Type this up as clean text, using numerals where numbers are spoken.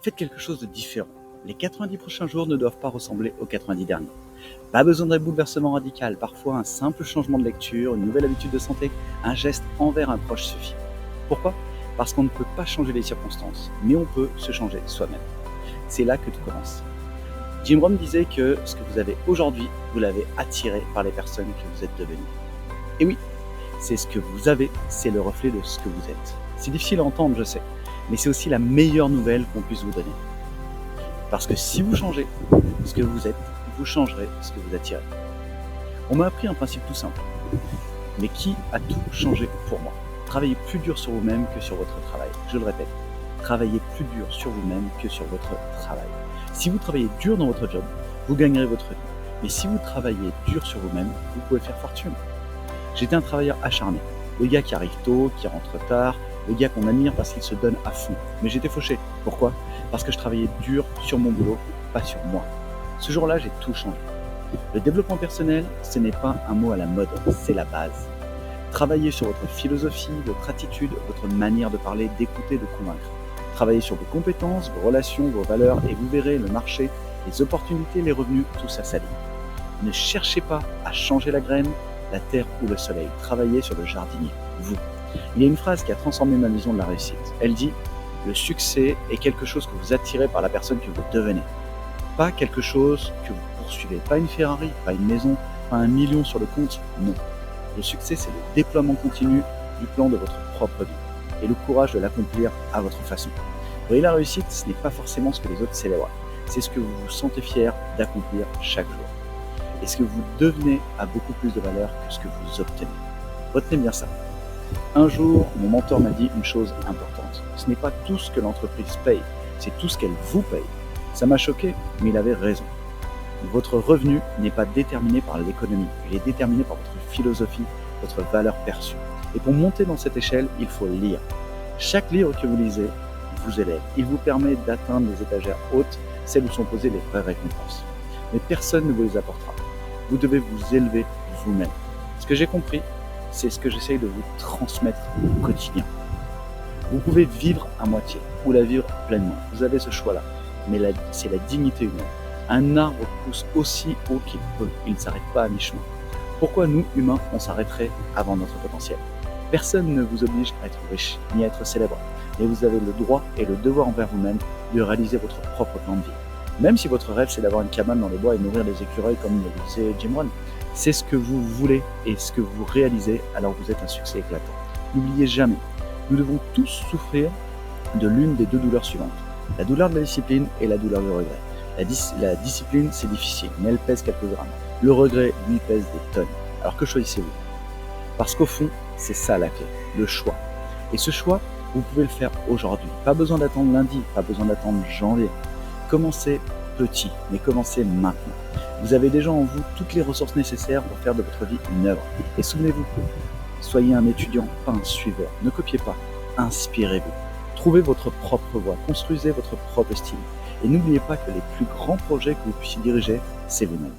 Faites quelque chose de différent. Les 90 prochains jours ne doivent pas ressembler aux 90 derniers. Pas besoin d'un bouleversement radical, parfois un simple changement de lecture, une nouvelle habitude de santé, un geste envers un proche suffit. Pourquoi? Parce qu'on ne peut pas changer les circonstances, mais on peut se changer soi-même. C'est là que tout commence. Jim Rohn disait que ce que vous avez aujourd'hui, vous l'avez attiré par les personnes que vous êtes devenues. Et oui, c'est ce que vous avez, c'est le reflet de ce que vous êtes. C'est difficile à entendre, je sais, mais c'est aussi la meilleure nouvelle qu'on puisse vous donner. Parce que si vous changez ce que vous êtes, vous changerez ce que vous attirez. On m'a appris un principe tout simple. Mais qui a tout changé pour moi? Travaillez plus dur sur vous-même que sur votre travail. Je le répète, travaillez plus dur sur vous-même que sur votre travail. Si vous travaillez dur dans votre job, vous gagnerez votre vie. Mais si vous travaillez dur sur vous-même, vous pouvez faire fortune. J'étais un travailleur acharné. Le gars qui arrive tôt, qui rentre tard, le gars qu'on admire parce qu'il se donne à fond. Mais j'étais fauché. Pourquoi? Parce que je travaillais dur sur mon boulot, pas sur moi. Ce jour-là, j'ai tout changé. Le développement personnel, ce n'est pas un mot à la mode, c'est la base. Travaillez sur votre philosophie, votre attitude, votre manière de parler, d'écouter, de convaincre. Travaillez sur vos compétences, vos relations, vos valeurs et vous verrez le marché, les opportunités, les revenus, tout ça s'aligne. Ne cherchez pas à changer la graine, la terre ou le soleil. Travaillez sur le jardinier, vous. Il y a une phrase qui a transformé ma vision de la réussite. Elle dit « Le succès est quelque chose que vous attirez par la personne que vous devenez. Pas quelque chose que vous poursuivez. Pas une Ferrari, pas une maison, pas 1 million sur le compte. Non. Le succès, c'est le déploiement continu du plan de votre propre vie et le courage de l'accomplir à votre façon. Vous voyez, la réussite, ce n'est pas forcément ce que les autres célèbrent. C'est ce que vous vous sentez fier d'accomplir chaque jour. Et ce que vous devenez a beaucoup plus de valeur que ce que vous obtenez. Retenez bien ça. Un jour, mon mentor m'a dit une chose importante. Ce n'est pas tout ce que l'entreprise paye, c'est tout ce qu'elle vous paye. Ça m'a choqué, mais il avait raison. Votre revenu n'est pas déterminé par l'économie, il est déterminé par votre philosophie, votre valeur perçue. Et pour monter dans cette échelle, il faut lire. Chaque livre que vous lisez vous élève. Il vous permet d'atteindre les étagères hautes, celles où sont posées les vraies récompenses. Mais personne ne vous les apportera. Vous devez vous élever vous-même. Ce que j'ai compris, c'est ce que j'essaye de vous transmettre au quotidien. Vous pouvez vivre à moitié ou la vivre pleinement. Vous avez ce choix-là. Mais c'est la dignité humaine. Un arbre pousse aussi haut qu'il peut. Il ne s'arrête pas à mi-chemin. Pourquoi nous, humains, on s'arrêterait avant notre potentiel? Personne ne vous oblige à être riche, ni à être célèbre. Mais vous avez le droit et le devoir envers vous-même de réaliser votre propre plan de vie. Même si votre rêve, c'est d'avoir une cabane dans les bois et nourrir des écureuils comme le disait Jim Rohn, c'est ce que vous voulez et ce que vous réalisez, alors vous êtes un succès éclatant. N'oubliez jamais, nous devons tous souffrir de l'une des deux douleurs suivantes. La douleur de la discipline et la douleur du regret. La discipline, c'est difficile, mais elle pèse quelques grammes. Le regret, lui, pèse des tonnes. Alors que choisissez-vous? Parce qu'au fond, c'est ça la clé, le choix. Et ce choix, vous pouvez le faire aujourd'hui. Pas besoin d'attendre lundi, pas besoin d'attendre janvier. Commencez petit, mais commencez maintenant. Vous avez déjà en vous toutes les ressources nécessaires pour faire de votre vie une œuvre. Et souvenez-vous, soyez un étudiant, pas un suiveur. Ne copiez pas, inspirez-vous. Trouvez votre propre voie, construisez votre propre style. Et n'oubliez pas que les plus grands projets que vous puissiez diriger, c'est vous-même.